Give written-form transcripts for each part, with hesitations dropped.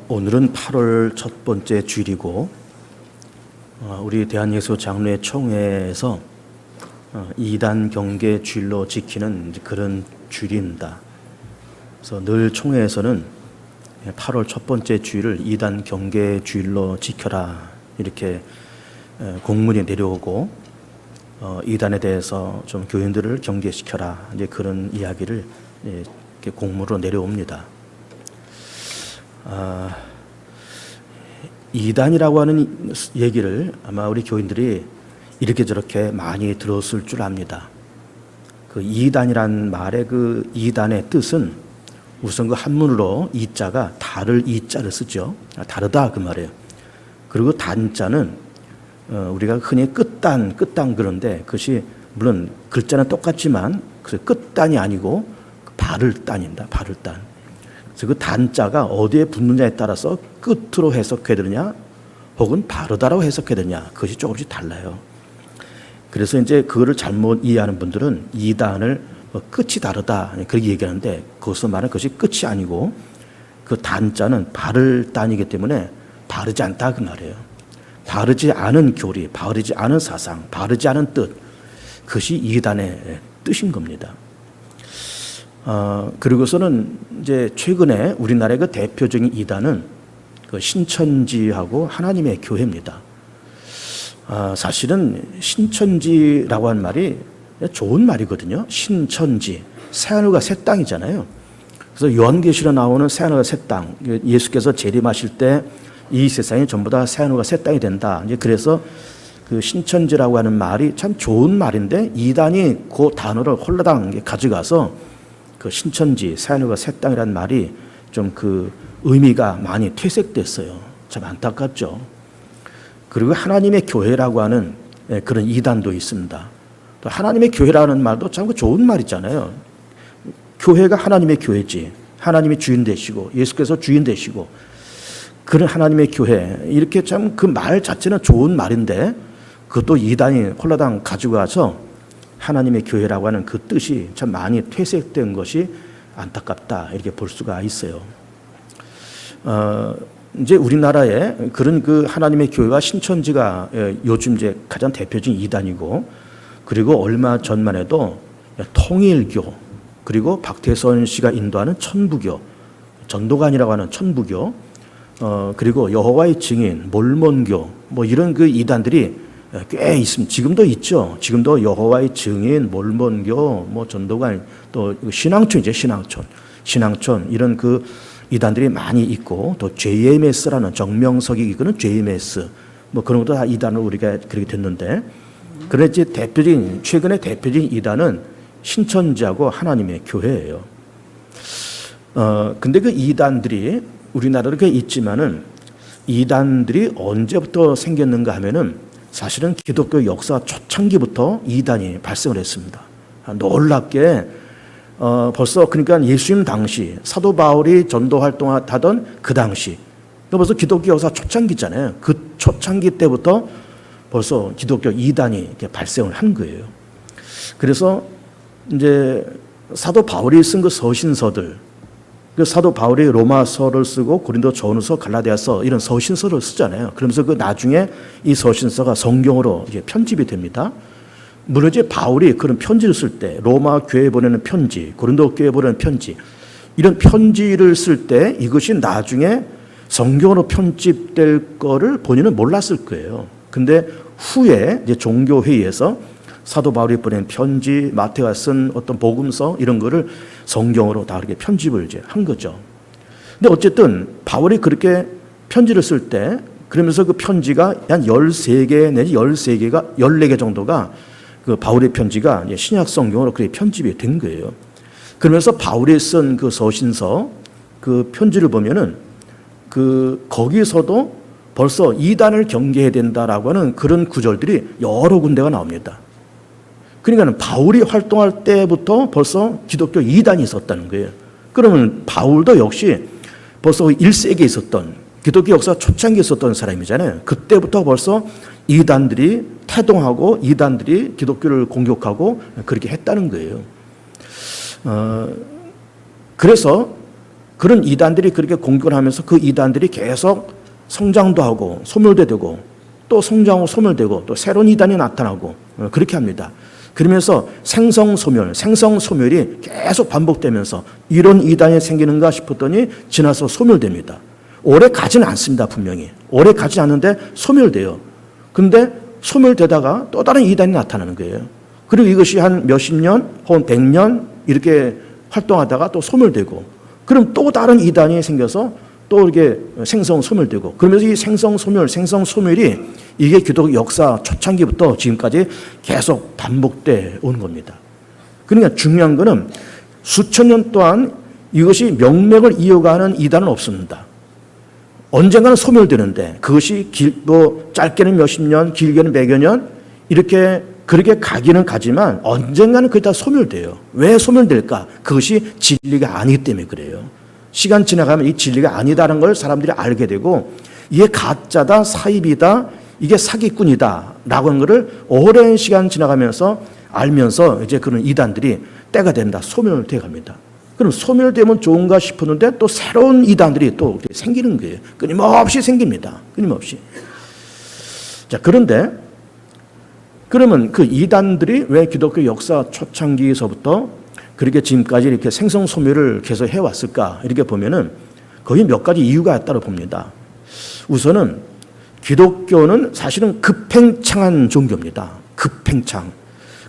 오늘은 8월 첫 번째 주일이고 우리 대한예수장로회 총회에서 이단 경계 주일로 지키는 그런 주일입니다. 그래서 늘 총회에서는 8월 첫 번째 주일을 이단 경계 주일로 지켜라 이렇게 공문이 내려오고 이단에 대해서 좀 교인들을 경계시켜라 이제 그런 이야기를 이렇게 공문으로 내려옵니다. 이단이라고 하는 얘기를 아마 우리 교인들이 이렇게 저렇게 많이 들었을 줄 압니다. 그 이단이란 말의 그 이단의 뜻은 우선 그 한문으로 이자가 다를 이자를 쓰죠. 다르다 그 말이에요. 그리고 단자는 우리가 흔히 끝단 그런데 그것이 물론 글자는 똑같지만 끝단이 아니고 바를 단입니다. 바를 단. 그래서 그 단자가 어디에 붙느냐에 따라서 끝으로 해석해야 되느냐 혹은 바르다라고 해석해야 되느냐 그것이 조금씩 달라요. 그래서 이제 그거를 잘못 이해하는 분들은 이단을 끝이 다르다 그렇게 얘기하는데 거기서 말하는 것이 끝이 아니고 그 단자는 바를 단이기 때문에 바르지 않다 그 말이에요. 바르지 않은 교리, 바르지 않은 사상, 바르지 않은 뜻 그것이 이단의 뜻인 겁니다. 그리고서는 이제 최근에 우리나라의 그 대표적인 이단은 그 신천지하고 하나님의 교회입니다. 사실은 신천지라고 한 말이 좋은 말이거든요. 신천지, 새하늘과 새 땅이잖아요. 그래서 요한계시로 나오는 새하늘과 새 땅, 예수께서 재림하실 때 이 세상이 전부 다 새하늘과 새 땅이 된다. 이제 그래서 그 신천지라고 하는 말이 참 좋은 말인데 이단이 그 단어를 홀라당 가져가서 그 신천지, 새하늘과 새 땅이라는 말이 좀 그 의미가 많이 퇴색됐어요. 참 안타깝죠. 그리고 하나님의 교회라고 하는 그런 이단도 있습니다. 또 하나님의 교회라는 말도 참 좋은 말이잖아요. 교회가 하나님의 교회지. 하나님이 주인 되시고 예수께서 주인 되시고 그런 하나님의 교회 이렇게 참 그 말 자체는 좋은 말인데 그것도 이단이 홀라당 가지고 와서 하나님의 교회라고 하는 그 뜻이 참 많이 퇴색된 것이 안타깝다 이렇게 볼 수가 있어요. 이제 우리나라에 그런 그 하나님의 교회와 신천지가 요즘 이제 가장 대표적인 이단이고 그리고 얼마 전만 해도 통일교 그리고 박태선 씨가 인도하는 천부교 전도관이라고 하는 천부교 그리고 여호와의 증인 몰몬교 뭐 이런 그 이단들이 꽤 있습니다. 지금도 있죠. 지금도 여호와의 증인, 몰몬교, 뭐 전도관, 또 신앙촌이죠. 신앙촌 이런 그 이단들이 많이 있고 또 JMS라는 정명석이 이거는 JMS 뭐 그런 것도 다 이단으로 우리가 그렇게 됐는데 그런데 대표적인 최근에 대표적인 이단은 신천지하고 하나님의 교회예요. 근데 그 이단들이 우리나라로 꽤 있지만은 이단들이 언제부터 생겼는가 하면은 사실은 기독교 역사 초창기부터 이단이 발생을 했습니다. 놀랍게 벌써 그러니까 예수님 당시 사도 바울이 전도 활동하던 그 당시 벌써 기독교 역사 초창기잖아요. 그 초창기 때부터 벌써 기독교 이단이 이렇게 발생을 한 거예요. 그래서 이제 사도 바울이 쓴 그 서신서들 그 사도 바울이 로마서를 쓰고 고린도 전후서, 갈라디아서 이런 서신서를 쓰잖아요. 그러면서 그 나중에 이 서신서가 성경으로 이제 편집이 됩니다. 물론 이제 바울이 그런 편지를 쓸 때 로마 교회에 보내는 편지, 고린도 교회에 보내는 편지 이런 편지를 쓸 때 이것이 나중에 성경으로 편집될 거를 본인은 몰랐을 거예요. 근데 후에 이제 종교회의에서 사도 바울이 보낸 편지, 마태가 쓴 어떤 복음서 이런 거를 성경으로 다 이렇게 편집을 이제 한 거죠. 근데 어쨌든 바울이 그렇게 편지를 쓸 때 그러면서 그 편지가 한 13개 내지 14개 정도가 그 바울의 편지가 이제 신약 성경으로 그렇게 편집이 된 거예요. 그러면서 바울이 쓴 그 서신서 그 편지를 보면은 그 거기서도 벌써 이단을 경계해야 된다라고 하는 그런 구절들이 여러 군데가 나옵니다. 그러니까 바울이 활동할 때부터 벌써 기독교 이단이 있었다는 거예요. 그러면 바울도 역시 벌써 1세기에 있었던 기독교 역사 초창기에 있었던 사람이잖아요. 그때부터 벌써 이단들이 태동하고 이단들이 기독교를 공격하고 그렇게 했다는 거예요. 그래서 그런 이단들이 그렇게 공격을 하면서 그 이단들이 계속 성장도 하고 소멸도 되고 또 성장하고 소멸되고 또 새로운 이단이 나타나고 그렇게 합니다. 그러면서 생성소멸이 계속 반복되면서 이런 이단이 생기는가 싶었더니 지나서 소멸됩니다. 오래 가지는 않습니다. 분명히. 오래 가지 않는데 소멸돼요. 근데 소멸되다가 또 다른 이단이 나타나는 거예요. 그리고 이것이 한 몇십 년 혹은 100년 이렇게 활동하다가 또 소멸되고 그럼 또 다른 이단이 생겨서 또 이렇게 생성소멸되고 그러면서 이 생성소멸이 이게 기독교 역사 초창기부터 지금까지 계속 반복돼 오는 겁니다. 그러니까 중요한 거는 수천 년 동안 이것이 명맥을 이어가는 이단은 없습니다. 언젠가는 소멸되는데 그것이 짧게는 몇십 년, 길게는 100여 년 이렇게 그렇게 가기는 가지만 언젠가는 그게 다 소멸돼요. 왜 소멸될까? 그것이 진리가 아니기 때문에 그래요. 시간 지나가면 이 진리가 아니다라는 걸 사람들이 알게 되고 이게 가짜다, 사입이다, 이게 사기꾼이다 라고 하는 것을 오랜 시간 지나가면서 알면서 이제 그런 이단들이 때가 된다, 소멸돼 갑니다. 그럼 소멸되면 좋은가 싶었는데 또 새로운 이단들이 또 생기는 거예요. 끊임없이 생깁니다. 끊임없이. 자, 그런데 그러면 그 이단들이 왜 기독교 역사 초창기에서부터 그렇게 지금까지 이렇게 생성소멸을 계속 해왔을까? 이렇게 보면은 거의 몇 가지 이유가 있다고 봅니다. 우선은 기독교는 사실은 급팽창한 종교입니다. 급팽창.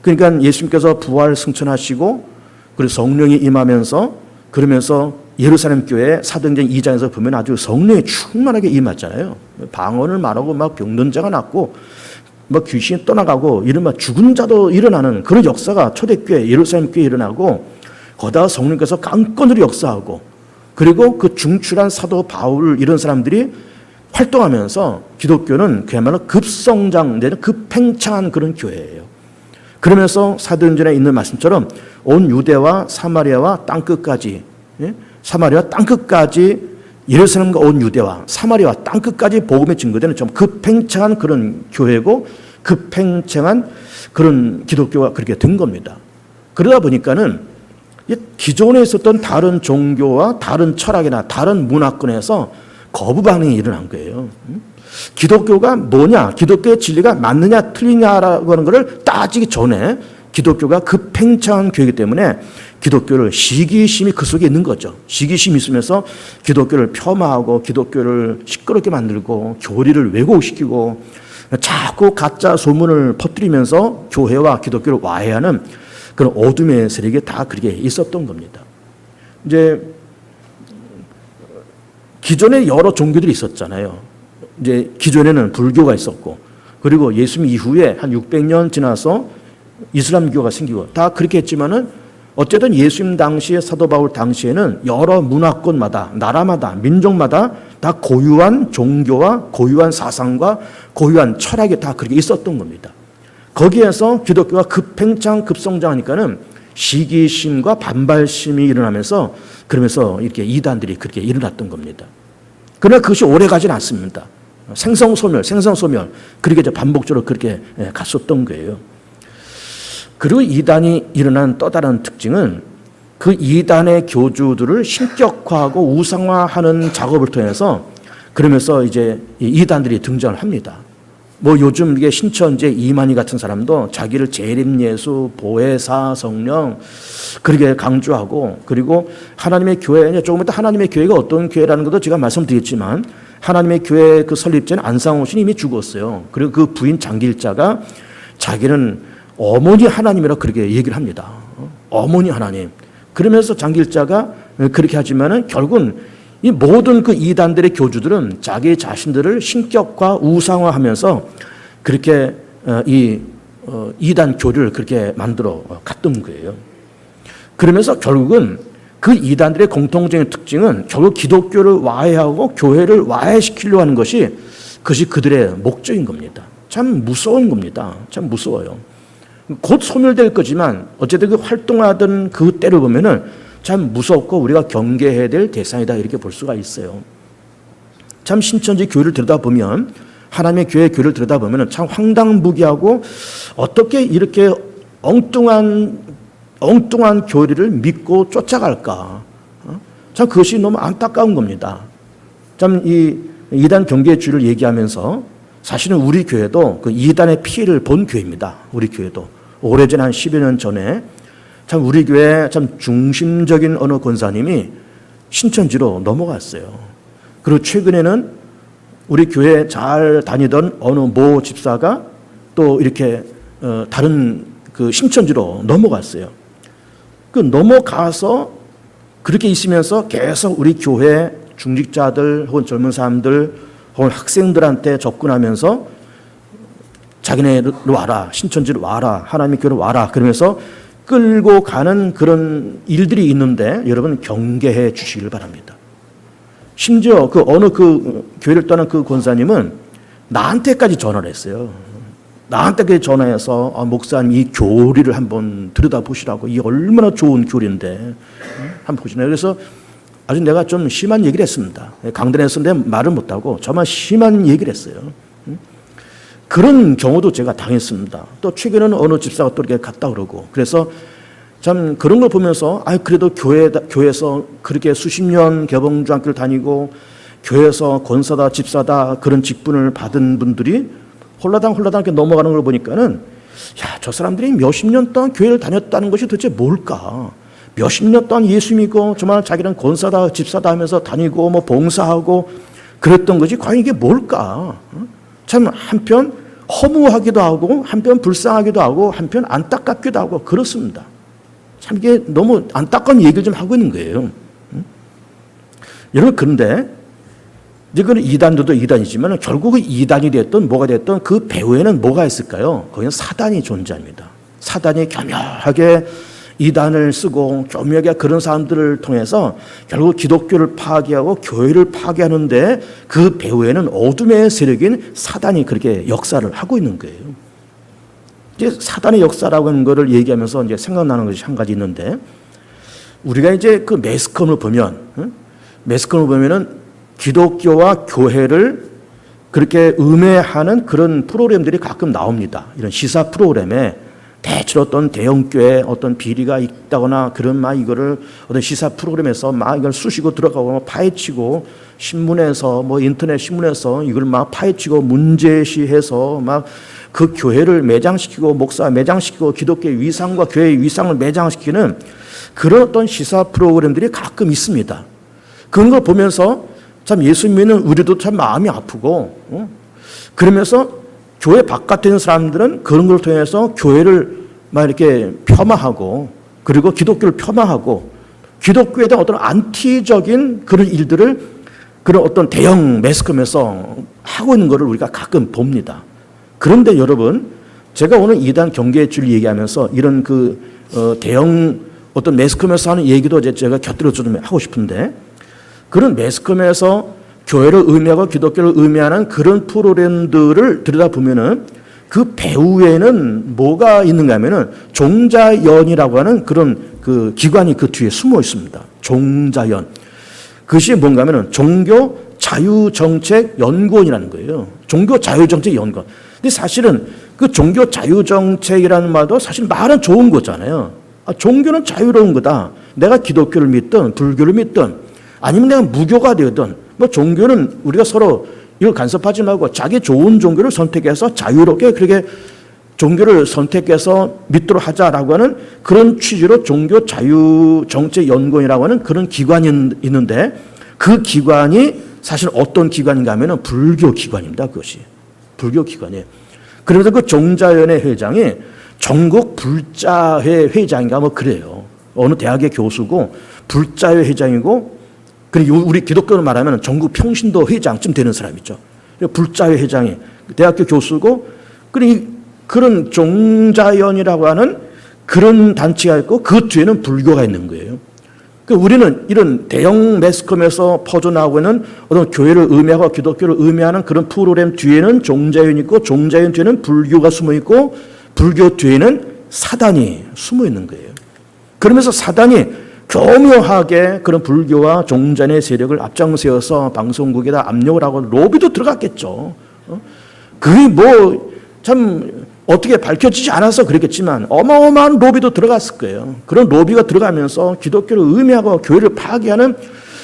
그러니까 예수님께서 부활 승천하시고 그리고 성령이 임하면서 그러면서 예루살렘 교회 사도행전 2장에서 보면 아주 성령이 충만하게 임했잖아요. 방언을 말하고 막 병든 자가 낫고 막 귀신이 떠나가고 이른바 죽은 자도 일어나는 그런 역사가 초대교회 예루살렘 교회에 일어나고 거기다가 성령께서 깡건으로 역사하고 그리고 그 중출한 사도 바울 이런 사람들이 활동하면서 기독교는 그야말로 급성장되는 급팽창한 그런 교회예요. 그러면서 사도행전에 있는 말씀처럼 온 유대와 사마리아와 땅끝까지 사마리아 땅끝까지 예루살렘과 온 유대와 사마리아와 땅끝까지 복음의 증거되는 좀 급팽창한 그런 교회고 급팽창한 그런 기독교가 그렇게 된 겁니다. 그러다 보니까는 기존에 있었던 다른 종교와 다른 철학이나 다른 문화권에서 거부 반응이 일어난 거예요. 기독교가 뭐냐, 기독교의 진리가 맞느냐 틀리냐라고 하는 것을 따지기 전에 기독교가 급팽창한 교회이기 때문에 기독교를 시기심이 그 속에 있는 거죠. 시기심이 있으면서 기독교를 폄하하고 기독교를 시끄럽게 만들고 교리를 왜곡시키고 자꾸 가짜 소문을 퍼뜨리면서 교회와 기독교를 와해하는 그런 어둠의 세력이 다 그렇게 있었던 겁니다. 이제 기존에 여러 종교들이 있었잖아요. 이제 기존에는 불교가 있었고 그리고 예수님 이후에 한 600년 지나서 이슬람교가 생기고 다 그렇게 했지만은 어쨌든 예수님 당시에 사도 바울 당시에는 여러 문화권마다 나라마다 민족마다 다 고유한 종교와 고유한 사상과 고유한 철학이 다 그렇게 있었던 겁니다. 거기에서 기독교가 급팽창 급성장하니까는 시기심과 반발심이 일어나면서 그러면서 이렇게 이단들이 그렇게 일어났던 겁니다. 그러나 그것이 오래 가지는 않습니다. 생성소멸 그렇게 이제 반복적으로 그렇게 갔었던 거예요. 그리고 이단이 일어난 또 다른 특징은 그 이단의 교주들을 신격화하고 우상화하는 작업을 통해서 그러면서 이제 이단들이 등장을 합니다. 뭐 요즘 이게 신천지 이만희 같은 사람도 자기를 재림예수, 보혜사, 성령 그렇게 강조하고 그리고 하나님의 교회, 조금 이따 하나님의 교회가 어떤 교회라는 것도 제가 말씀드렸지만 하나님의 교회 그 설립자는 안상호 씨는 이미 죽었어요. 그리고 그 부인 장길자가 자기는 어머니 하나님이라고 그렇게 얘기를 합니다. 어머니 하나님. 그러면서 장길자가 그렇게 하지만은 결국은 이 모든 그 이단들의 교주들은 자기 자신들을 신격화, 우상화하면서 그렇게 이단 교류를 그렇게 만들어 갔던 거예요. 그러면서 결국은 그 이단들의 공통적인 특징은 결국 기독교를 와해하고 교회를 와해시키려고 하는 것이 그것이 그들의 목적인 겁니다. 참 무서운 겁니다. 참 무서워요. 곧 소멸될 거지만 어쨌든 그 활동하던 그 때를 보면은 참 무섭고 우리가 경계해야 될 대상이다 이렇게 볼 수가 있어요. 참 신천지 교회를 들여다보면 하나님의 교회 교회를 들여다보면 참 황당무계하고 어떻게 이렇게 엉뚱한 교리를 믿고 쫓아갈까? 참 그것이 너무 안타까운 겁니다. 참 이 이단 경계주의를 얘기하면서 사실은 우리 교회도 그 이단의 피해를 본 교회입니다. 우리 교회도 오래전 한 10여 년 전에 참 우리 교회 참 중심적인 어느 권사님이 신천지로 넘어갔어요. 그리고 최근에는 우리 교회 잘 다니던 어느 모 집사가 또 이렇게 다른 그 신천지로 넘어갔어요. 그 넘어가서 그렇게 있으면서 계속 우리 교회 중직자들 혹은 젊은 사람들 혹은 학생들한테 접근하면서 자기네로 와라, 신천지로 와라, 하나님의 교회로 와라 그러면서 끌고 가는 그런 일들이 있는데 여러분 경계해 주시길 바랍니다. 심지어 그 어느 그 교회를 떠난 그 권사님은 나한테까지 전화를 했어요. 나한테까지 전화해서 목사님 이 교리를 한번 들여다보시라고, 이 얼마나 좋은 교리인데 한번 보시나요? 그래서 아주 내가 좀 심한 얘기를 했습니다. 강단에서 내 말을 못하고 정말 심한 얘기를 했어요. 그런 경우도 제가 당했습니다. 또 최근에는 어느 집사가 또 이렇게 갔다 그러고, 그래서 참 그런 걸 보면서 그래도 교회에서 그렇게 수십 년 개봉주학교를 다니고 교회에서 권사다 집사다 그런 직분을 받은 분들이 홀라당 이렇게 넘어가는 걸 보니까는 저 사람들이 몇십 년 동안 교회를 다녔다는 것이 도대체 뭘까? 몇십 년 동안 예수 믿고 정말 자기는 권사다 집사다 하면서 다니고 뭐 봉사하고 그랬던 것이 과연 이게 뭘까? 참 한편 허무하기도 하고 한편 불쌍하기도 하고 한편 안타깝기도 하고 그렇습니다. 참 이게 너무 안타까운 얘기를 좀 하고 있는 거예요. 여러분 그런데 이건 이단들도 이단이지만 결국 이단이 됐든 뭐가 됐든 그 배후에는 뭐가 있을까요? 거기는 사단이 존재합니다. 사단이 교묘하게 이단을 쓰고 교묘하게 그런 사람들을 통해서 결국 기독교를 파괴하고 교회를 파괴하는데 그 배후에는 어둠의 세력인 사단이 그렇게 역사를 하고 있는 거예요. 이제 사단의 역사라고 하는 것을 얘기하면서 이제 생각나는 것이 한 가지 있는데, 우리가 이제 그 매스컴을 보면은 기독교와 교회를 그렇게 음해하는 그런 프로그램들이 가끔 나옵니다. 이런 시사 프로그램에 대체로 어떤 대형교회 어떤 비리가 있다거나 그런 막 이거를 어떤 시사 프로그램에서 막 이걸 쑤시고 들어가고 파헤치고 신문에서 뭐 인터넷 신문에서 이걸 막 파헤치고 문제시해서 막 그 교회를 매장시키고 목사 매장시키고 기독교의 위상과 교회의 위상을 매장시키는 그런 어떤 시사 프로그램들이 가끔 있습니다. 그런 걸 보면서 참 예수 믿는 우리도 참 마음이 아프고 그러면서 교회 바깥에 있는 사람들은 그런 걸 통해서 교회를 막 이렇게 폄하하고 그리고 기독교를 폄하하고 기독교에 대한 어떤 안티적인 그런 일들을 그런 어떤 대형 매스컴에서 하고 있는 것을 우리가 가끔 봅니다. 그런데 여러분, 제가 오늘 이단 경계주의를 얘기하면서 이런 대형 어떤 매스컴에서 하는 얘기도 제가 곁들여서 좀 하고 싶은데, 그런 매스컴에서 교회를 의미하고 기독교를 의미하는 그런 프로그램들을 들여다보면은 그 배후에는 뭐가 있는가 하면은 종자연이라고 하는 그런 그 기관이 그 뒤에 숨어 있습니다. 종자연. 그것이 뭔가 하면은 종교 자유정책연구원이라는 거예요. 종교 자유정책연구원. 근데 사실은 그 종교 자유정책이라는 말도 사실 말은 좋은 거잖아요. 종교는 자유로운 거다. 내가 기독교를 믿든 불교를 믿든 아니면 내가 무교가 되든 뭐 종교는 우리가 서로 이걸 간섭하지 말고 자기 좋은 종교를 선택해서 자유롭게 그렇게 종교를 선택해서 믿도록 하자라고 하는 그런 취지로 종교 자유정책연구원이라고 하는 그런 기관이 있는데, 그 기관이 사실 어떤 기관인가 하면 불교 기관입니다. 그것이 불교 기관이에요. 그래서 그 종자연의 회장이 전국 불자회 회장인가 뭐 그래요. 어느 대학의 교수고 불자회 회장이고, 그리고 우리 기독교로 말하면 전국 평신도 회장쯤 되는 사람이죠. 불자회 회장이 대학교 교수고, 그런 종자연이라고 하는 그런 단체가 있고 그 뒤에는 불교가 있는 거예요. 우리는 이런 대형 매스컴에서 퍼져나오고 있는 어떤 교회를 의미하고 기독교를 의미하는 그런 프로그램 뒤에는 종자연이 있고, 종자연 뒤에는 불교가 숨어 있고, 불교 뒤에는 사단이 숨어 있는 거예요. 그러면서 사단이 교묘하게 그런 불교와 종자연의 세력을 앞장세워서 방송국에다 압력을 하고 로비도 들어갔겠죠. 그게 뭐 참 어떻게 밝혀지지 않아서 그랬겠지만 어마어마한 로비도 들어갔을 거예요. 그런 로비가 들어가면서 기독교를 음해하고 교회를 파괴하는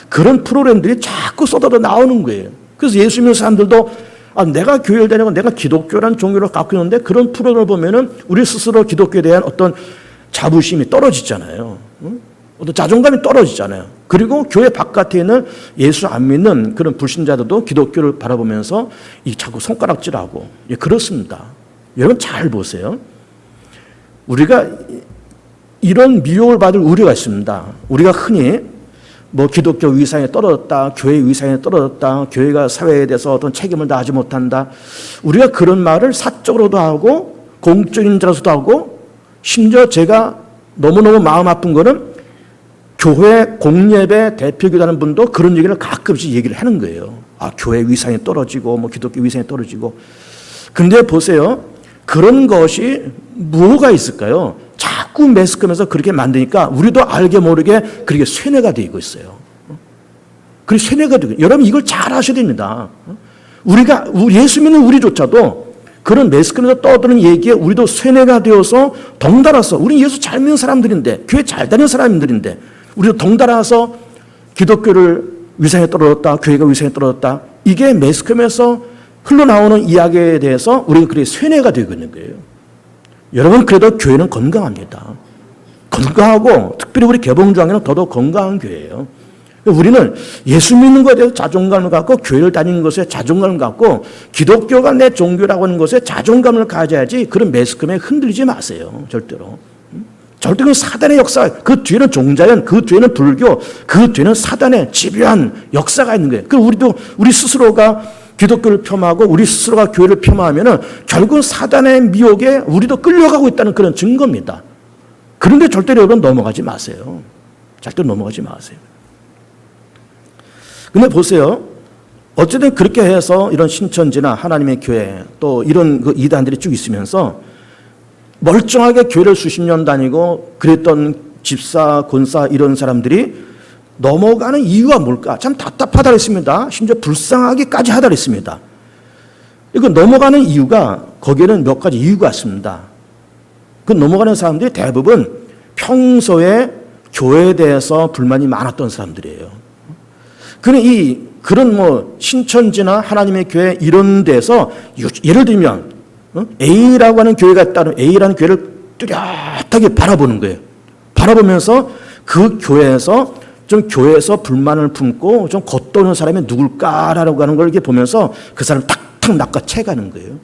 그런 프로그램들이 자꾸 쏟아져 나오는 거예요. 그래서 예수 믿는 사람들도 내가 교회를 다니고 내가 기독교라는 종교를 갖고 있는데 그런 프로그램을 보면은 우리 스스로 기독교에 대한 어떤 자부심이 떨어지잖아요. 어떤 자존감이 떨어지잖아요. 그리고 교회 바깥에 있는 예수 안 믿는 그런 불신자들도 기독교를 바라보면서 자꾸 손가락질하고 그렇습니다. 여러분 잘 보세요. 우리가 이런 미혹을 받을 우려가 있습니다. 우리가 흔히 기독교 위상에 떨어졌다, 교회 위상에 떨어졌다, 교회가 사회에 대해서 어떤 책임을 다하지 못한다. 우리가 그런 말을 사적으로도 하고 공적인 자로서도 하고 심지어 제가 너무너무 마음 아픈 거는 교회 공예배 대표기도하는 분도 그런 얘기를 가끔씩 얘기를 하는 거예요. 교회 위상이 떨어지고 기독교 위상이 떨어지고. 근데 보세요. 그런 것이 뭐가 있을까요? 자꾸 매스컴에서 그렇게 만드니까 우리도 알게 모르게 그렇게 쇠뇌가 되고 있어요. 그게 쇠뇌가 되고 여러분 이걸 잘 아셔야 됩니다. 우리가 예수 믿는 우리조차도 그런 매스컴에서 떠드는 얘기에 우리도 쇠뇌가 되어서 덩달아서 우리 예수 잘 믿는 사람들인데 교회 잘 다니는 사람들인데 우리도 덩달아서 기독교를 위상에 떨어졌다, 교회가 위상에 떨어졌다. 이게 매스컴에서 흘러나오는 이야기에 대해서 우리가 그렇게 쇠뇌가 되고 있는 거예요. 여러분 그래도 교회는 건강합니다. 건강하고 특별히 우리 개봉주항에는 더더욱 건강한 교회예요. 우리는 예수 믿는 것에 대해서 자존감을 갖고 교회를 다니는 것에 자존감을 갖고 기독교가 내 종교라고 하는 것에 자존감을 가져야지 그런 매스컴에 흔들리지 마세요. 절대로. 절대 그 사단의 역사, 그 뒤에는 종자연, 그 뒤에는 불교, 그 뒤에는 사단의 집요한 역사가 있는 거예요. 그 우리 스스로가 기독교를 폄하하고 우리 스스로가 교회를 폄하하면은 결국 사단의 미혹에 우리도 끌려가고 있다는 그런 증거입니다. 그런데 절대로 여러분 넘어가지 마세요. 절대로 넘어가지 마세요. 근데 보세요. 어쨌든 그렇게 해서 이런 신천지나 하나님의 교회 또 이런 이단들이 쭉 있으면서 멀쩡하게 교회를 수십 년 다니고 그랬던 집사, 권사 이런 사람들이 넘어가는 이유가 뭘까? 참 답답하다 그랬습니다. 심지어 불쌍하기까지 하다 그랬습니다. 이거 넘어가는 이유가 거기에는 몇 가지 이유가 있습니다. 그 넘어가는 사람들이 대부분 평소에 교회에 대해서 불만이 많았던 사람들이에요. 그런 신천지나 하나님의 교회 이런 데서 예를 들면 A라고 하는 교회가 있다면 A라는 교회를 뚜렷하게 바라보는 거예요. 바라보면서 그 교회에서 불만을 품고 좀 겉도는 사람이 누굴까라고 하는 걸 이렇게 보면서 그 사람을 탁탁 낚아채가는 거예요.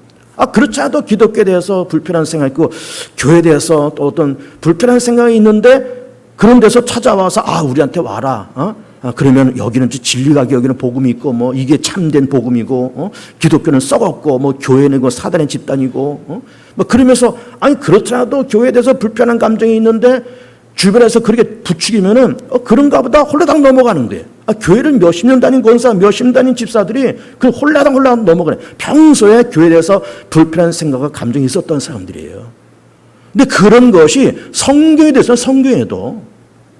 그렇지 않아도 기독교에 대해서 불편한 생각이 있고 교회에 대해서 또 어떤 불편한 생각이 있는데 그런 데서 찾아와서 우리한테 와라. 그러면 여기는 진리가 여기는 복음이 있고 이게 참된 복음이고 기독교는 썩었고 교회는 사단의 집단이고 그러면서 그렇지 않아도 교회에 대해서 불편한 감정이 있는데 주변에서 그렇게 부추기면은 그런가 보다 홀라당 넘어가는 거예요. 교회를 몇십 년 다닌 권사, 몇십 년 다닌 집사들이 그 홀라당 넘어가네. 평소에 교회에 대해서 불편한 생각과 감정이 있었던 사람들이에요. 근데 그런 것이 성경에 대해서는 성경에도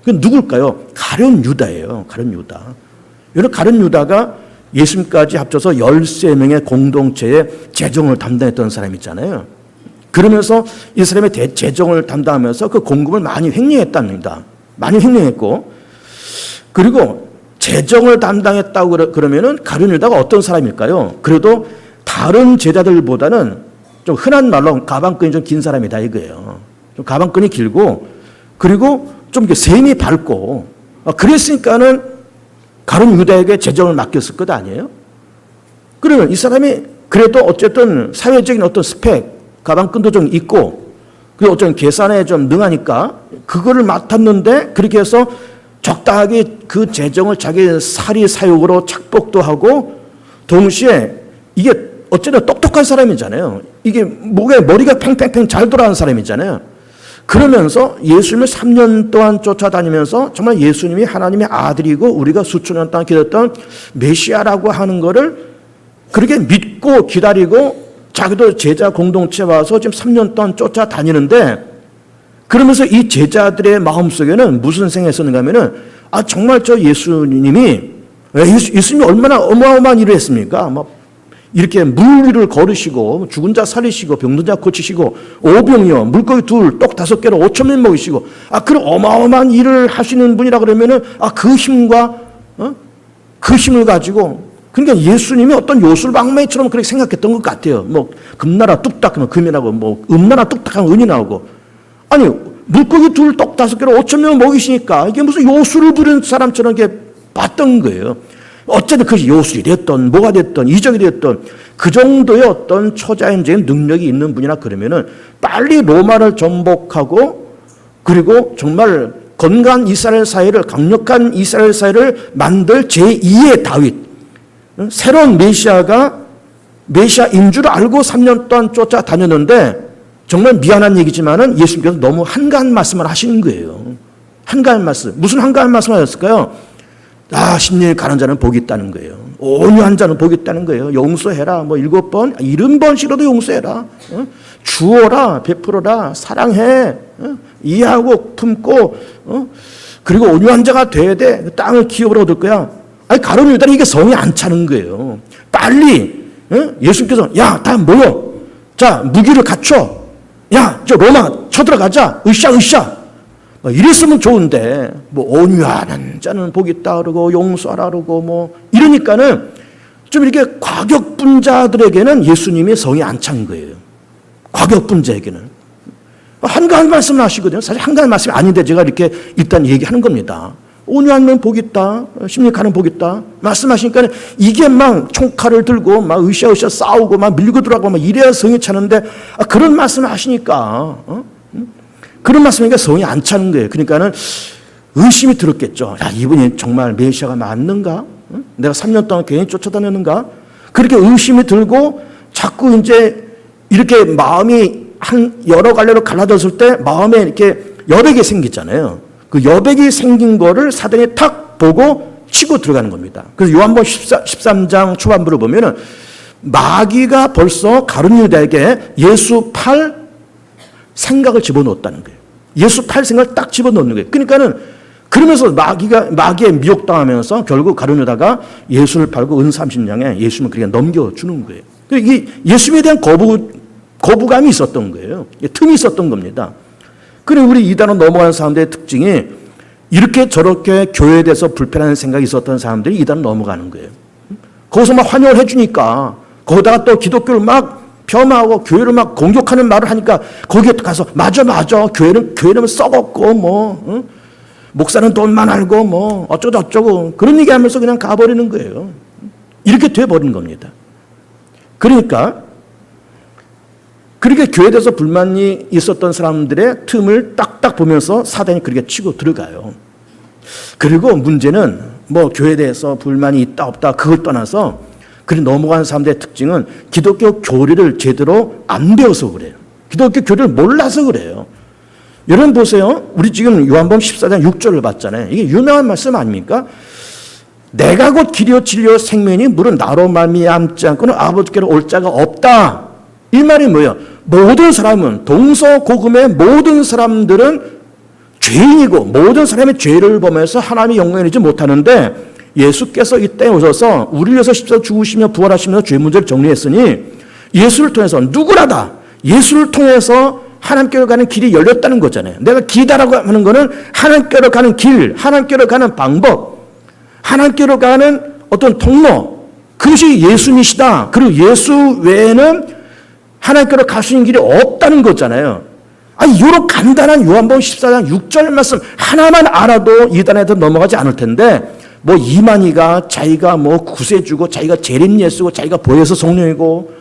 그 누굴까요? 가룟 유다예요. 가룟 유다. 여러분 가룟 유다가 예수님까지 합쳐서 13명의 공동체의 재정을 담당했던 사람 있잖아요. 그러면서 이 사람의 재정을 담당하면서 그 공급을 많이 횡령했답니다. 많이 횡령했고 그리고 재정을 담당했다고 그러면은 가룟 유다가 어떤 사람일까요? 그래도 다른 제자들보다는 좀 흔한 말로 가방끈이 좀 긴 사람이다 이거예요. 좀 가방끈이 길고 그리고 좀 이렇게 셈이 밝고 그랬으니까는 가룟 유다에게 재정을 맡겼을 것 아니에요? 그러면 이 사람이 그래도 어쨌든 사회적인 어떤 스펙, 가방끈도 좀 있고 그리고 어떤 계산에 좀 능하니까 그거를 맡았는데 그렇게 해서 적당하게 그 재정을 자기 사리 사욕으로 착복도 하고 동시에 이게 어쨌든 똑똑한 사람이잖아요. 이게 목에 머리가 팽팽팽 잘 돌아가는 사람이잖아요. 그러면서 예수님을 3년 동안 쫓아다니면서 정말 예수님이 하나님의 아들이고 우리가 수천 년 동안 기다렸던 메시아라고 하는 거를 그렇게 믿고 기다리고 자기도 제자 공동체 와서 지금 3년 동안 쫓아다니는데 그러면서 이 제자들의 마음속에는 무슨 생각이 있었는가 하면은 정말 저 예수님이 얼마나 어마어마한 일을 했습니까? 이렇게 물 위를 걸으시고 죽은 자 살리시고 병든 자 고치시고 오병이어 물고기 둘, 떡 5개로 5,000명 먹이시고 그런 어마어마한 일을 하시는 분이라 그러면은 그 힘과 그 힘을 가지고 그러니까 예수님이 어떤 요술방망이처럼 그렇게 생각했던 것 같아요. 뭐 금나라 뚝딱 하면 금이 나고 뭐 은나라 뚝딱 하면 은이 나오고 아니 물고기 둘, 떡 5개로 5,000명 먹이시니까 이게 무슨 요술을 부리는 사람처럼 이렇게 봤던 거예요. 어쨌든 그것이 요술이 됐던 뭐가 됐던 이적이 됐던 그 정도의 어떤 초자연적인 능력이 있는 분이나 그러면은 빨리 로마를 정복하고 그리고 정말 건강한 이스라엘 사회를 강력한 이스라엘 사회를 만들 제2의 다윗 새로운 메시아인 줄 알고 3년 동안 쫓아다녔는데 정말 미안한 얘기지만은 예수님께서 너무 한가한 말씀을 하시는 거예요. 한가한 말씀. 무슨 한가한 말씀을 하셨을까요? 심령이 가는 자는 복이 있다는 거예요. 온유한 자는 복이 있다는 거예요. 용서해라. 뭐 7번, 70번 싫어도 용서해라. 주어라, 베풀어라, 사랑해. 이해하고 품고, 그리고 온유한 자가 돼야 돼. 땅을 기업으로 얻을 거야. 가룟 유다는 이게 성이 안 차는 거예요. 빨리, 예수님께서, 야, 다 모여. 자, 무기를 갖춰. 야, 저 로마 쳐들어가자. 으쌰. 이랬으면 좋은데, 온유하는 자는 복이 있다 그러고, 용서하라 그러고, 이러니까는 좀 이렇게 과격분자들에게는 예수님의 성이 안 찬 거예요. 과격분자에게는. 한가한 말씀을 하시거든요. 사실 한가한 말씀이 아닌데 제가 이렇게 일단 얘기하는 겁니다. 온유하면 복이 있다. 심리 가는 복이 있다. 말씀하시니까 이게 막 총칼을 들고 막 으쌰으쌰 싸우고 막 밀고 들어가고 막 이래야 성이 차는데 그런 말씀을 하시니까, 그런 말씀이니까 성이 안 차는 거예요. 그러니까는 의심이 들었겠죠. 야, 이분이 정말 메시아가 맞는가? 내가 3년 동안 괜히 쫓아다녔는가? 그렇게 의심이 들고 자꾸 이제 이렇게 마음이 여러 갈래로 갈라졌을 때 마음에 이렇게 여백이 생기잖아요. 그 여백이 생긴 거를 사단이 탁 보고 치고 들어가는 겁니다. 그래서 요한복음 13장 초반부를 보면은 마귀가 벌써 가룟 유다에게 예수 팔 생각을 집어넣었다는 거예요. 예수 팔 생각을 딱 집어넣는 거예요. 그러니까는 그러면서 마귀에 미혹당하면서 결국 가룟 유다가 예수를 팔고 은 30냥에 예수님을 그렇게 넘겨주는 거예요. 이게 예수님에 대한 거부감이 있었던 거예요. 틈이 있었던 겁니다. 그리고 우리 이단으로 넘어가는 사람들의 특징이 이렇게 저렇게 교회에 대해서 불편한 생각이 있었던 사람들이 이단으로 넘어가는 거예요. 거기서 막 환영을 해주니까 거기다가 또 기독교를 막 폄하하고 교회를 막 공격하는 말을 하니까 거기에 가서 맞아 교회는 썩었고 목사는 돈만 알고 어쩌고 그런 얘기하면서 그냥 가버리는 거예요. 이렇게 돼버린 겁니다. 그러니까 그렇게 교회에 대해서 불만이 있었던 사람들의 틈을 딱딱 보면서 사단이 그렇게 치고 들어가요. 그리고 문제는 교회에 대해서 불만이 있다 없다 그걸 떠나서 그리 넘어가는 사람들의 특징은 기독교 교리를 제대로 안 배워서 그래요. 기독교 교리를 몰라서 그래요. 여러분 보세요. 우리 지금 요한복음 14장 6절을 봤잖아요. 이게 유명한 말씀 아닙니까? 내가 곧 길이요 진리요 생명이니 물은 나로 말미암지 않고는 아버지께로 올 자가 없다. 이 말이 뭐예요? 모든 사람은 동서고금의 모든 사람들은 죄인이고 모든 사람의 죄를 범해서 하나님의 영광을 이루지 못하는데 예수께서 이 땅에 오셔서 우리를 위해서 십자가 죽으시며 부활하시면서 죄 문제를 정리했으니 예수를 통해서 누구라다 예수를 통해서 하나님께로 가는 길이 열렸다는 거잖아요. 내가 길이다라고 하는 거는 하나님께로 가는 길, 하나님께로 가는 방법, 하나님께로 가는 어떤 통로, 그것이 예수님이시다. 그리고 예수 외에는 하나님께로 갈 수 있는 길이 없다는 거잖아요. 이런 간단한 요한복음 14장 6절 말씀 하나만 알아도 이단에도 넘어가지 않을 텐데 이만희가 자기가 구세주고 자기가 재림예수고 자기가 보혜사 성령이고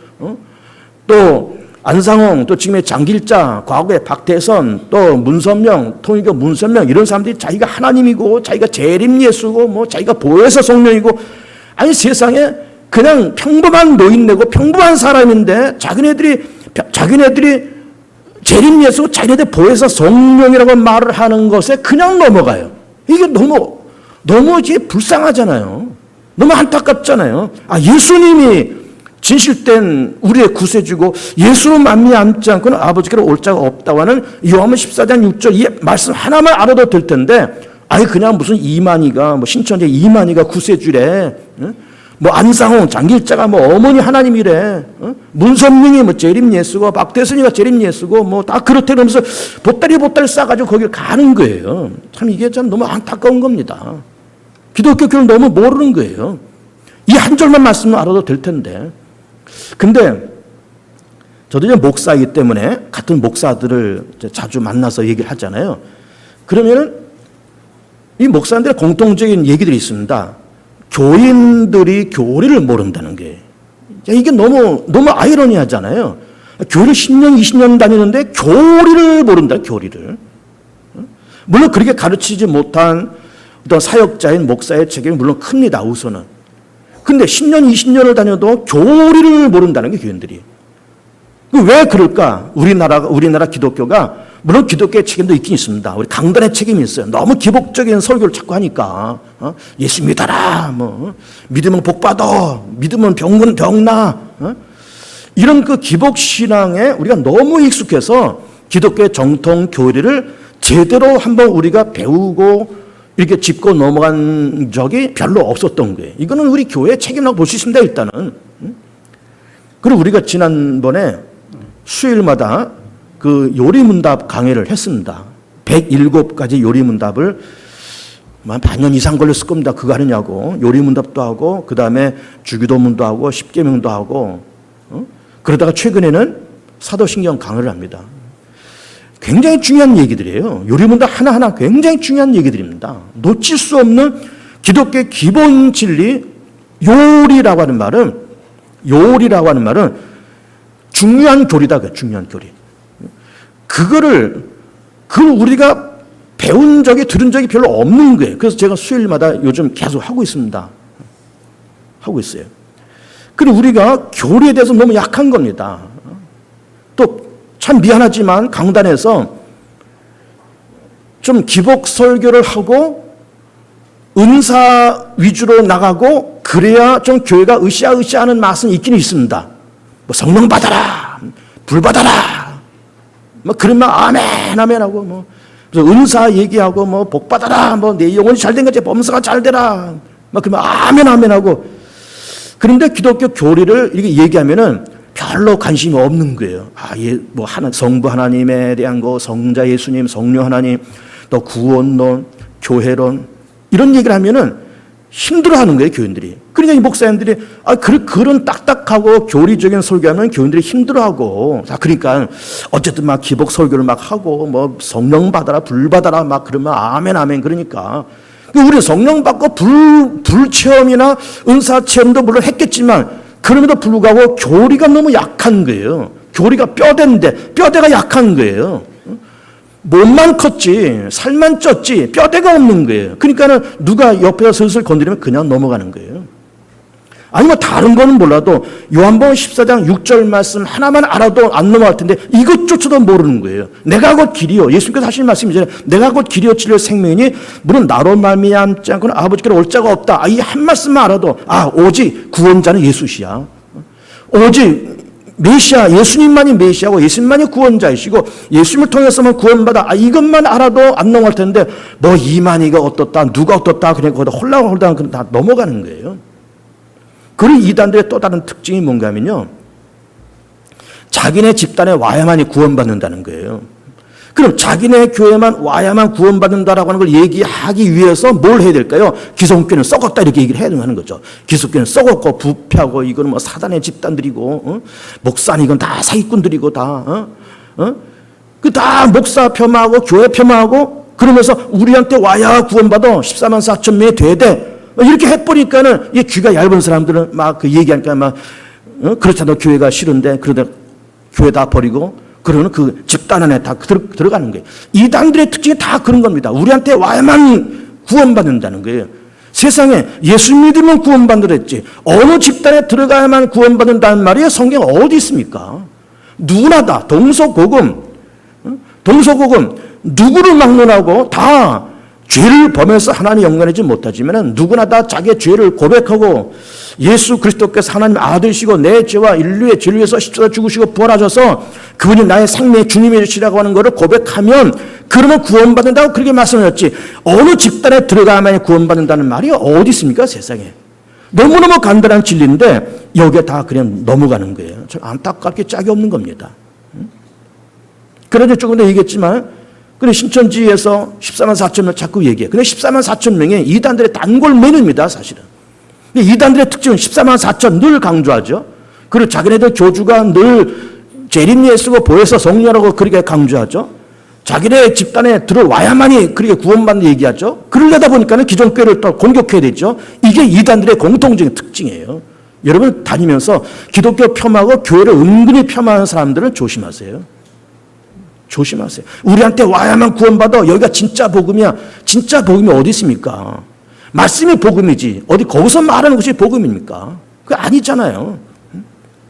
또 안상홍 또 지금의 장길자 과거에 박태선 또 문선명 통일교 문선명 이런 사람들이 자기가 하나님이고 자기가 재림예수고 자기가 보혜사 성령이고 세상에 그냥 평범한 노인네고 평범한 사람인데 자기네들이 재림예수 자기네들 보혜사 성령이라고 말을 하는 것에 그냥 넘어가요. 이게 너무 이게 불쌍하잖아요. 너무 안타깝잖아요. 예수님이 진실된 우리의 구세주고 예수로 말미암지 않고는 아버지께로 올 자가 없다고 하는 요한복음 14장 6절 이 말씀 하나만 알아도 될 텐데 그냥 무슨 이만희가 신천지 이만희가 구세주래. 뭐 안상홍, 장길자가 뭐 어머니 하나님이래. 문선명이 뭐 재림 예수고 박대선이가 재림 예수고 뭐 다 그렇대 그러면서 보따리 싸가지고 거기를 가는 거예요. 참 이게 참 너무 안타까운 겁니다. 기독교 교를 너무 모르는 거예요. 이 한 절만 말씀을 알아도 될 텐데. 근데 저도 이제 목사이기 때문에 같은 목사들을 자주 만나서 얘기를 하잖아요. 그러면은 이 목사님들의 공통적인 얘기들이 있습니다. 교인들이 교리를 모른다는 게. 이게 너무 아이러니하잖아요. 교회를 10년, 20년 다니는데 교리를 모른다, 교리를. 물론 그렇게 가르치지 못한 어떤 사역자인 목사의 책임이 물론 큽니다, 우선은. 근데 10년, 20년을 다녀도 교리를 모른다는 게 교인들이. 왜 그럴까? 우리나라 기독교가 물론 기독교의 책임도 있긴 있습니다. 우리 강단의 책임이 있어요. 너무 기복적인 설교를 자꾸 하니까 예수 믿어라, 뭐 믿으면 복 받아, 믿으면 병나, 이런 그 기복 신앙에 우리가 너무 익숙해서 기독교의 정통 교리를 제대로 한번 우리가 배우고 이렇게 짚고 넘어간 적이 별로 없었던 거예요. 이거는 우리 교회의 책임이라고 볼 수 있습니다, 일단은. 그리고 우리가 지난번에 수요일마다 그 요리문답 강의를 했습니다. 107가지 요리문답을 한 반년 이상 걸렸을 겁니다. 그거 하느냐고. 요리문답도 하고, 그 다음에 주기도문도 하고, 십계명도 하고, 그러다가 최근에는 사도신경 강의를 합니다. 굉장히 중요한 얘기들이에요. 요리문답 하나하나 굉장히 중요한 얘기들입니다. 놓칠 수 없는 기독교의 기본 진리, 요리라고 하는 말은 중요한 교리다. 중요한 교리. 그걸 우리가 배운 적이, 들은 적이 별로 없는 거예요. 그래서 제가 수요일마다 요즘 계속 하고 있습니다. 하고 있어요. 그리고 우리가 교리에 대해서 너무 약한 겁니다. 또 참 미안하지만 강단에서 좀 기복 설교를 하고 은사 위주로 나가고 그래야 좀 교회가 으쌰으쌰하는 맛은 있긴 있습니다. 뭐 성령 받아라, 불 받아라, 뭐 그러면 아멘 하고 뭐 그래서 은사 얘기하고 뭐 복 받아라, 뭐 내 영혼이 잘된 거지, 범사가 잘 되라, 막 그러면 아멘 하고. 그런데 기독교 교리를 이렇게 얘기하면은 별로 관심이 없는 거예요. 뭐 성부 하나님에 대한 거, 성자 예수님, 성령 하나님, 또 구원론, 교회론 이런 얘기를 하면은 힘들어하는 거예요, 교인들이. 그러니까 이 목사님들이 그런 딱딱하고 교리적인 설교하면 교인들이 힘들어하고. 그러니까 어쨌든 막 기복 설교를 막 하고 뭐 성령 받아라, 불 받아라 막 그러면 아멘 그러니까. 우리 성령 받고 불 체험이나 은사 체험도 물론 했겠지만 그럼에도 불구하고 교리가 너무 약한 거예요. 교리가 뼈대가 약한 거예요. 몸만 컸지, 살만 쪘지, 뼈대가 없는 거예요. 그러니까는 누가 옆에서 슬슬 건드리면 그냥 넘어가는 거예요. 아니면 다른 거는 몰라도 요한복음 14장 6절 말씀 하나만 알아도 안 넘어갈 텐데 이것조차도 모르는 거예요. 내가 곧 길이요. 예수님께서 하신 말씀이잖아요. 내가 곧 길이요 진리요 생명이니 물론 나로 말미암지 않고는 아버지께로 올 자가 없다. 이 한 말씀만 알아도 오직 구원자는 예수시야. 오직 메시아, 예수님만이 메시아고 예수님만이 구원자이시고 예수님을 통해서만 구원받아. 이것만 알아도 안 넘어갈 텐데 뭐 이만희가 어떻다, 누가 어떻다, 그냥 거기다 홀랑홀랑 다 넘어가는 거예요. 그리고 이단들의 또 다른 특징이 뭔가 하면요, 자기네 집단에 와야만이 구원받는다는 거예요. 그럼 자기네 교회만 와야만 구원받는다라고 하는 걸 얘기하기 위해서 뭘 해야 될까요? 기독교는 썩었다 이렇게 얘기를 해야 되는 거죠. 기독교는 썩었고 부패하고 이거는 뭐 사단의 집단들이고 목사는 이건 다 사기꾼들이고 다 다 목사 폄하하고 교회 폄하하고 그러면서 우리한테 와야 구원받아 14만 4천 명이 돼야 돼. 이렇게 해버리니까는 이 귀가 얇은 사람들은 막 그 얘기하니까 막 그렇잖아, 교회가 싫은데 그러다 교회 다 버리고 그러는 그 집단 안에 다 들어가는 거예요. 이단들의 특징이 다 그런 겁니다. 우리한테 와야만 구원받는다는 거예요. 세상에 예수 믿으면 구원받는다 했지 어느 집단에 들어가야만 구원받는다는 말이 성경에 어디 있습니까? 누구나 다 동서고금 누구를 막론하고 다 죄를 범해서 하나님 영광이지 못하지만 누구나 다 자기의 죄를 고백하고 예수 그리스도께서 하나님 아들이시고 내 죄와 인류의 죄를 위해서 십자가 죽으시고 부활하셔서 그분이 나의 생명의 주님이시라고 하는 것을 고백하면 그러면 구원받는다고 그렇게 말씀하셨지 어느 집단에 들어가야만 구원받는다는 말이 어디 있습니까, 세상에. 너무너무 간단한 진리인데 여기에 다 그냥 넘어가는 거예요. 참 안타깝게 짝이 없는 겁니다. 그래서 조금 전에 얘기했지만 근데 신천지에서 14만 4천 명 자꾸 얘기해. 근데 14만 4천 명이 이단들의 단골 메뉴입니다, 사실은. 근데 이단들의 특징은 14만 4천 늘 강조하죠. 그리고 자기네들 교주가 늘 재림리에 쓰고 보혜사 성령이라고 그렇게 강조하죠. 자기네 집단에 들어와야만이 그렇게 구원받는 얘기하죠. 그러려다 보니까는 기존 교회를 또 공격해야 되죠. 이게 이단들의 공통적인 특징이에요. 여러분 다니면서 기독교 폄하하고 교회를 은근히 폄하하는 사람들은 조심하세요. 조심하세요. 우리한테 와야만 구원받아. 여기가 진짜 복음이야. 진짜 복음이 어디 있습니까? 말씀이 복음이지. 어디 거기서 말하는 것이 복음입니까? 그게 아니잖아요.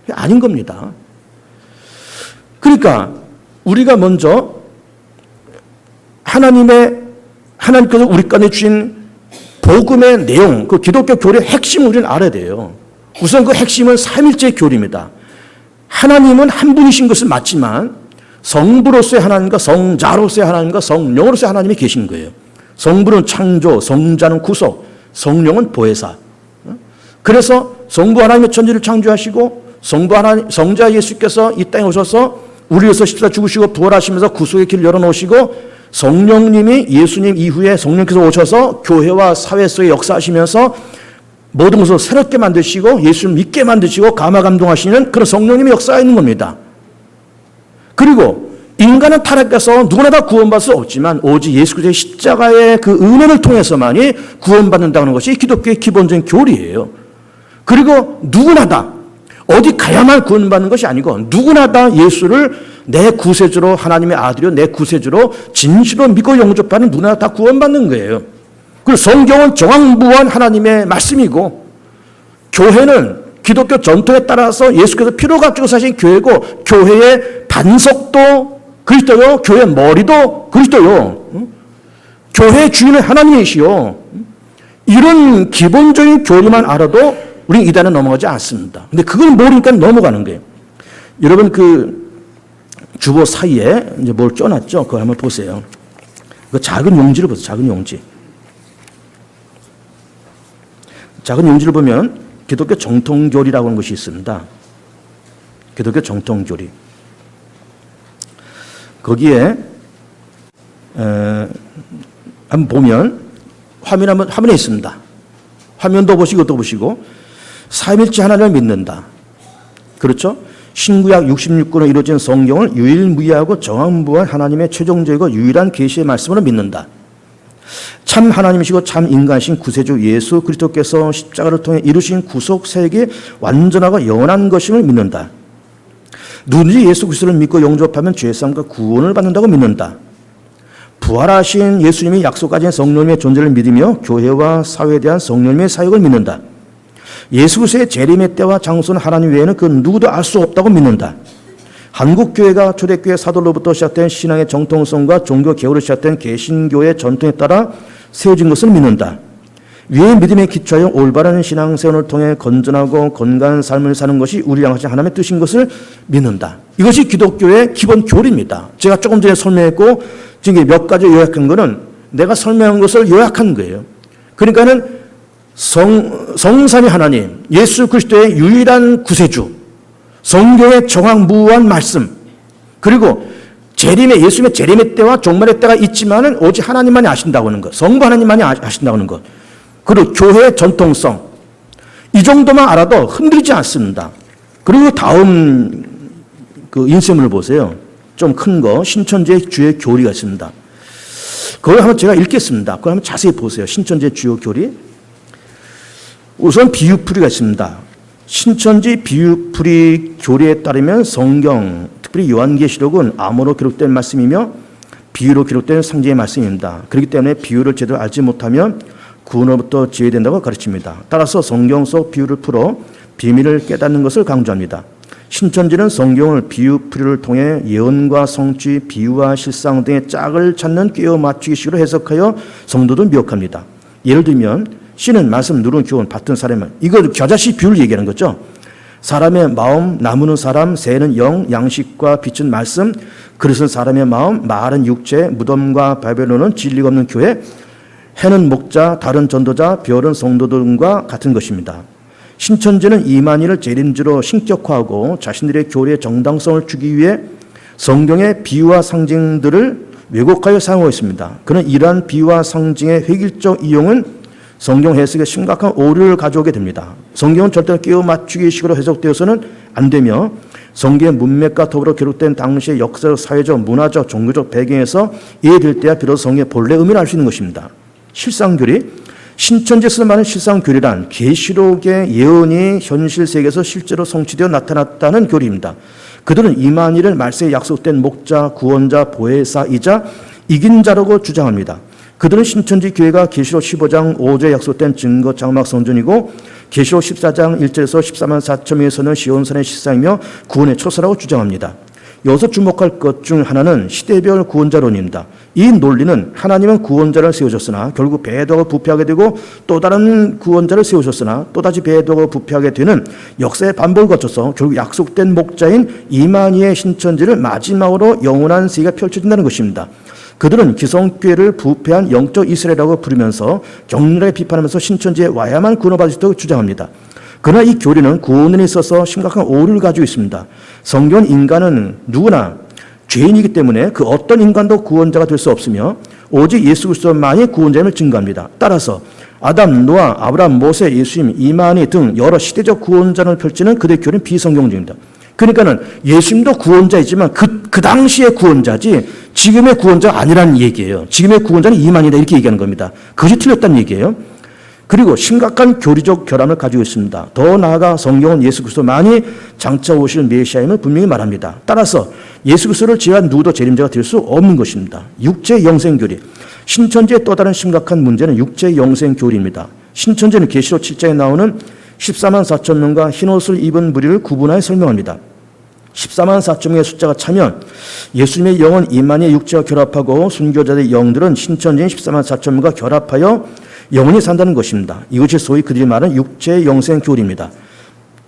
그게 아닌 겁니다. 그러니까 우리가 먼저 하나님께서 우리 가운데 주신 복음의 내용, 그 기독교 교리의 핵심을 우리는 알아야 돼요. 우선 그 핵심은 삼일째 교리입니다. 하나님은 한 분이신 것은 맞지만 성부로서의 하나님과 성자로서의 하나님과 성령으로서의 하나님이 계신 거예요. 성부는 창조, 성자는 구속, 성령은 보혜사. 그래서 성부 하나님의 천지를 창조하시고 성자 예수께서 이 땅에 오셔서 우리 위해서 십자가 죽으시고 부활하시면서 구속의 길을 열어놓으시고 성령님이 예수님 이후에 성령께서 오셔서 교회와 사회 속에 역사하시면서 모든 것을 새롭게 만드시고 예수를 믿게 만드시고 감화감동하시는 그런 성령님의 역사가 있는 겁니다. 그리고 인간은 타락해서 누구나 다 구원받을 수 없지만 오직 예수 그리스도의 십자가의 그 은혜를 통해서만이 구원받는다는 것이 기독교의 기본적인 교리예요. 그리고 누구나 다 어디 가야만 구원받는 것이 아니고 누구나 다 예수를 내 구세주로 하나님의 아들이요 내 구세주로 진실로 믿고 영접하는 누구나 다 구원받는 거예요. 그리고 성경은 정황부한 하나님의 말씀이고 교회는 기독교 전통에 따라서 예수께서 피로 값주고 사신 교회고 교회의 반석도 그리스도요 교회의 머리도 그리스도요 교회의 주인은 하나님이시요. 이런 기본적인 교리만 알아도 우리는 이단에 넘어가지 않습니다. 근데 그걸 모르니까 넘어가는 거예요. 여러분 그 주보 사이에 이제 뭘 쪄놨죠? 그거 한번 보세요. 그 작은 용지를 보세요. 작은 용지. 작은 용지를 보면 기독교 정통교리라고 하는 것이 있습니다. 기독교 정통교리. 거기에 한번 보면 화면에 있습니다. 화면도 보시고 또 보시고 삼일째 하나님을 믿는다. 그렇죠? 신구약 66권으로 이루어진 성경을 유일무이하고 정황부한 하나님의 최종적이고 유일한 계시의 말씀으로 믿는다. 참 하나님이시고 참 인간이신 구세주 예수 그리스도께서 십자가를 통해 이루신 구속 세계 완전하고 영원한 것임을 믿는다. 누구든지 예수 그리스도를 믿고 영접하면 죄사함과 구원을 받는다고 믿는다. 부활하신 예수님이 약속하신 성령님의 존재를 믿으며 교회와 사회에 대한 성령님의 사역을 믿는다. 예수 그리스도의 재림의 때와 장소는 하나님 외에는 그 누구도 알 수 없다고 믿는다. 한국교회가 초대교회 사도로부터 시작된 신앙의 정통성과 종교 개혁으로 시작된 개신교의 전통에 따라 세워진 것을 믿는다. 위의 믿음에 기초하여 올바른 신앙생활을 통해 건전하고 건강한 삶을 사는 것이 우리 향하신 하나님의 뜻인 것을 믿는다. 이것이 기독교의 기본 교리입니다. 제가 조금 전에 설명했고 지금 몇 가지 요약한 거는 내가 설명한 것을 요약한 거예요. 그러니까는 성삼위 하나님, 예수 그리스도의 유일한 구세주, 성경의 정황무한 말씀, 그리고 예수님의 재림의 때와 종말의 때가 있지만은 오직 하나님만이 아신다고 하는 것, 성부 하나님만이 아신다고 하는 것, 그리고 교회의 전통성, 이 정도만 알아도 흔들리지 않습니다. 그리고 다음 그 인쇄물을 보세요. 좀 큰 거, 신천지의 주요 교리가 있습니다. 그걸 한번 제가 읽겠습니다. 그걸 한번 자세히 보세요. 신천지의 주요 교리. 우선 비유풀이가 있습니다. 신천지 비유풀이 교리에 따르면 성경, 특별히 요한계시록은 암호로 기록된 말씀이며 비유로 기록된 상징의 말씀입니다. 그렇기 때문에 비유를 제대로 알지 못하면 구원으로부터 제외된다고 가르칩니다. 따라서 성경 속 비유를 풀어 비밀을 깨닫는 것을 강조합니다. 신천지는 성경을 비유풀이를 통해 예언과 성취, 비유와 실상 등의 짝을 찾는 꿰어 맞추기식으로 해석하여 성도도 미혹합니다. 예를 들면 씨는 말씀, 누른 교훈, 밭은 사람을, 이거 겨자씨 비유를 얘기하는 거죠. 사람의 마음, 나무는 사람, 새는 영, 양식과 빛은 말씀, 그릇은 사람의 마음, 말은 육체, 무덤과 바벨론은 진리가 없는 교회, 해는 목자, 달은 전도자, 별은 성도들과 같은 것입니다. 신천지는 이만희를 재림주로 신격화하고 자신들의 교리의 정당성을 주기 위해 성경의 비유와 상징들을 왜곡하여 사용하고 있습니다. 그는 이러한 비유와 상징의 획일적 이용은 성경 해석에 심각한 오류를 가져오게 됩니다. 성경은 절대로 끼워 맞추기식으로 해석되어서는 안 되며 성경의 문맥과 더불어 기록된 당시의 역사적, 사회적, 문화적, 종교적 배경에서 이해될 때야 비로소 성경의 본래 의미를 알 수 있는 것입니다. 실상교리, 신천지에서 말하는 실상교리란 계시록의 예언이 현실 세계에서 실제로 성취되어 나타났다는 교리입니다. 그들은 이만희를 말세에 약속된 목자, 구원자, 보혜사이자 이긴 자라고 주장합니다. 그들은 신천지 교회가 계시록 15장 5절에 약속된 증거 장막 성전이고 계시록 14장 1절에서 14만 4천 명의 선은 시온산의 실상이며 구원의 초서라고 주장합니다. 여기서 주목할 것 중 하나는 시대별 구원자론입니다. 이 논리는 하나님은 구원자를 세우셨으나 결국 배도하고 부패하게 되고 또 다른 구원자를 세우셨으나 또다시 배도하고 부패하게 되는 역사의 반복을 거쳐서 결국 약속된 목자인 이만희의 신천지를 마지막으로 영원한 세계가 펼쳐진다는 것입니다. 그들은 기성교회를 부패한 영적 이스라엘이라고 부르면서 격렬하게 비판하면서 신천지에 와야만 구원을 받을 수 있다고 주장합니다. 그러나 이 교리는 구원에 있어서 심각한 오류를 가지고 있습니다. 성경 인간은 누구나 죄인이기 때문에 그 어떤 인간도 구원자가 될 수 없으며 오직 예수 그리스도만이 구원자임을 증거합니다. 따라서 아담, 노아, 아브라함, 모세, 예수님, 이만희 등 여러 시대적 구원자를 펼치는 그들의 교리는 비성경적입니다. 그러니까는 예수님도 구원자이지만 그 당시의 구원자지 지금의 구원자가 아니라는 얘기예요. 지금의 구원자는 이만희다 이렇게 얘기하는 겁니다. 그것이 틀렸다는 얘기예요. 그리고 심각한 교리적 결함을 가지고 있습니다. 더 나아가 성경은 예수 그리스도만이 장차 오실 메시아임을 분명히 말합니다. 따라서 예수 그리스도를 제외한 누구도 재림자가 될 수 없는 것입니다. 육체 영생 교리. 신천지의 또 다른 심각한 문제는 육체 영생 교리입니다. 신천지는 계시록 7장에 나오는 14만 4천 명과 흰옷을 입은 무리를 구분하여 설명합니다. 14만 4천 명의 숫자가 차면 예수님의 영은 이만희의 육체와 결합하고 순교자들의 영들은 신천지인 14만 4천 명과 결합하여 영원히 산다는 것입니다. 이것이 소위 그들이 말하는 육체 영생 교리입니다.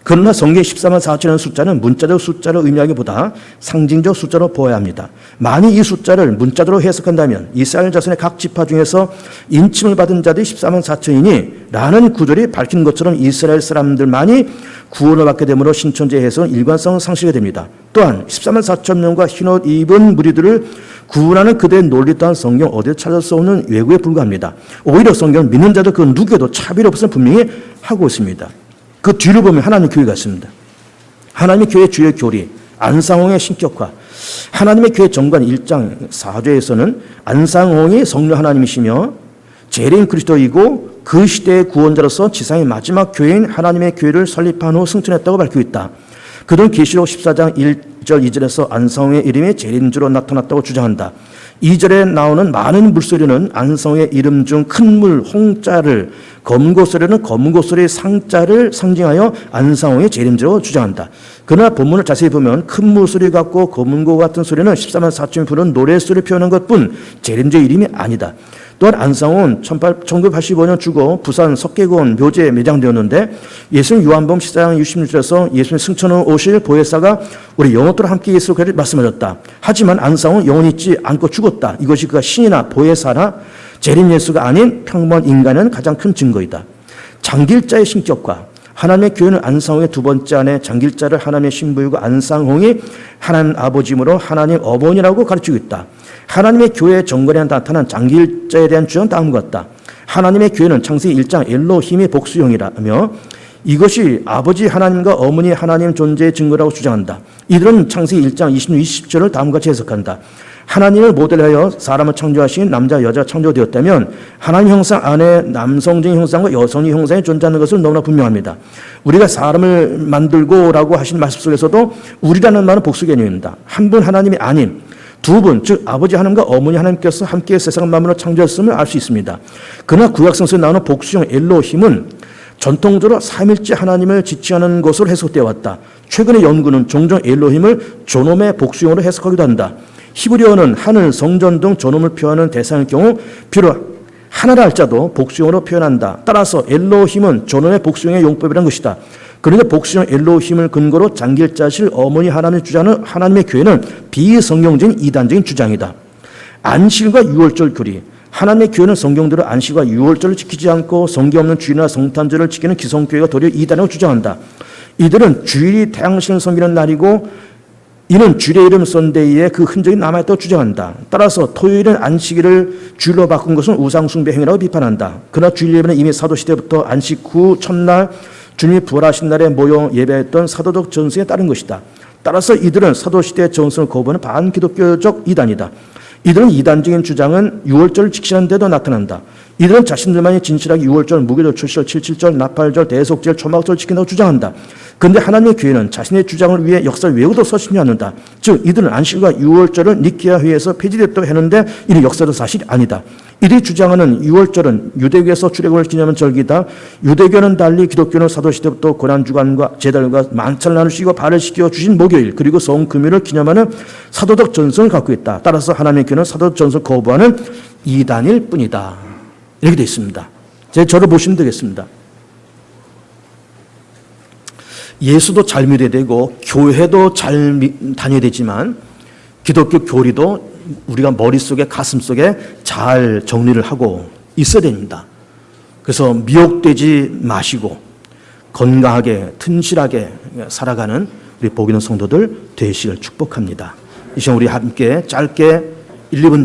그러나 성경 14만 4천이라는 숫자는 문자적 숫자를 의미하기보다 상징적 숫자로 보아야 합니다. 만약 이 숫자를 문자적으로 해석한다면 이스라엘 자손의 각 지파 중에서 인침을 받은 자들이 14만 4천이니 라는 구절이 밝힌 것처럼 이스라엘 사람들만이 구원을 받게 되므로 신천지의 해석은 일관성을 상실하게 됩니다. 또한 14만 4천 명과 흰옷 입은 무리들을 구원하는 그들의 논리 또한 성경 어디에 찾을 수 없는 외구에 불과합니다. 오히려 성경은 믿는 자들 그 누구에도 차별 없음을 분명히 하고 있습니다. 그 뒤를 보면 하나님의 교회가 있습니다. 하나님의 교회 주의 교리, 안상홍의 신격화. 하나님의 교회 정관 1장 4조에서는 안상홍이 성령 하나님이시며 재림 그리스도이고 그 시대의 구원자로서 지상의 마지막 교회인 하나님의 교회를 설립한 후 승천했다고 밝히고 있다. 그들은 계시록 14장 1절 2절에서 안상홍의 이름이 재림주로 나타났다고 주장한다. 2절에 나오는 많은 물소리는 안성의 이름 중 큰 물, 홍자를, 검은 고소리는 검은 고소리의 상자를 상징하여 안상홍의 재림주로 주장한다. 그러나 본문을 자세히 보면 큰 물소리 같고 검은 고 같은 소리는 14만 4천이 부르는 노래소리를 표현한 것뿐 재림주의 이름이 아니다. 또한 안상홍은 1985년 죽어 부산 석계공원 묘지에 매장되었는데 예수님 요한복음 14장 66절에서 예수님 승천 후 오실 보혜사가 우리 영혼들과 함께 예수 그리스도를 말씀하셨다. 하지만 안상홍은 영혼이 있지 않고 죽었다. 이것이 그가 신이나 보혜사나 재림 예수가 아닌 평범한 인간은 가장 큰 증거이다. 장길자의 신격화. 하나님의 교회는 안상홍의 두 번째 아내 장길자를 하나님의 신부이고 안상홍이 하나님 아버지이므로 하나님 어머니라고 가르치고 있다. 하나님의 교회의 정권에 나타난 장길자에 대한 주장은 다음과 같다. 하나님의 교회는 창세기 1장 엘로힘의 복수형이라며 이것이 아버지 하나님과 어머니 하나님 존재의 증거라고 주장한다. 이들은 창세기 1장 26, 20절을 다음과 같이 해석한다. 하나님을 모델하여 사람을 창조하신 남자 여자가 창조되었다면 하나님 형상 안에 남성적인 형상과 여성의 형상이 존재하는 것을 너무나 분명합니다. 우리가 사람을 만들고라고 하신 말씀 속에서도 우리라는 말은 복수 개념입니다. 한 분 하나님이 아닌 두 분, 즉 아버지 하나님과 어머니 하나님께서 함께 세상 만물을 창조했음을 알 수 있습니다. 그러나 구약성서에 나오는 복수형 엘로힘은 전통적으로 삼일째 하나님을 지칭하는 것으로 해석되어 왔다. 최근의 연구는 종종 엘로힘을 존엄의 복수형으로 해석하기도 한다. 히브리어는 하늘, 성전 등 존엄을 표현하는 대상일 경우 비록 하나라 할자도 복수형으로 표현한다. 따라서 엘로힘은 존엄의 복수형의 용법이라는 것이다. 그런데 복수형 엘로힘을 근거로 장길자실 어머니 하나님을 주장하는 하나님의 교회는 비성경적인 이단적인 주장이다. 안식일과 유월절 교리. 하나님의 교회는 성경대로 안식과 유월절을 지키지 않고 성경 없는 주일이나 성탄절을 지키는 기성교회가 도리어 이단이라고 주장한다. 이들은 주일이 태양신을 섬기는 날이고 이는 주일의 이름 썬데이에 그 흔적이 남아있다고 주장한다. 따라서 토요일은 안식일을 주일로 바꾼 것은 우상숭배 행위라고 비판한다. 그러나 주일 예배는 이미 사도시대부터 안식 후 첫날 주님이 부활하신 날에 모여 예배했던 사도적 전승에 따른 것이다. 따라서 이들은 사도시대의 전승을 거부하는 반기독교적 이단이다. 이들은 이단적인 주장은 유월절을 지키는 데도 나타난다. 이들은 자신들만이 진실하게 유월절, 무교절, 출시절, 칠칠절, 나팔절, 대속절, 초막절을 지킨다고 주장한다. 그런데 하나님의 교회는 자신의 주장을 위해 역사를 외우도 서신지 않는다. 즉 이들은 안식일과 유월절은 니케아 회의에서 폐지됐다고 했는데 이는 역사도 사실이 아니다. 이들이 주장하는 유월절은 유대교에서 출애굽을 기념하는 절기다. 유대교는 달리 기독교는 사도시대부터 고난주간과 제단과 만찬을 나누시고 발을 씻겨 주신 목요일 그리고 성금요일을 기념하는 사도적 전승을 갖고 있다. 따라서 하나님의 교회는 사도적 전승을 거부하는 이단일 뿐이다. 이렇게 되어 있습니다. 저를 보시면 되겠습니다. 예수도 잘 믿어야 되고 교회도 잘 다녀야 되지만 기독교 교리도 우리가 머릿속에 가슴속에 잘 정리를 하고 있어야 됩니다. 그래서 미혹되지 마시고 건강하게 튼실하게 살아가는 우리 복 있는 성도들 되시길 축복합니다. 이 시간 우리 함께 짧게 1, 2분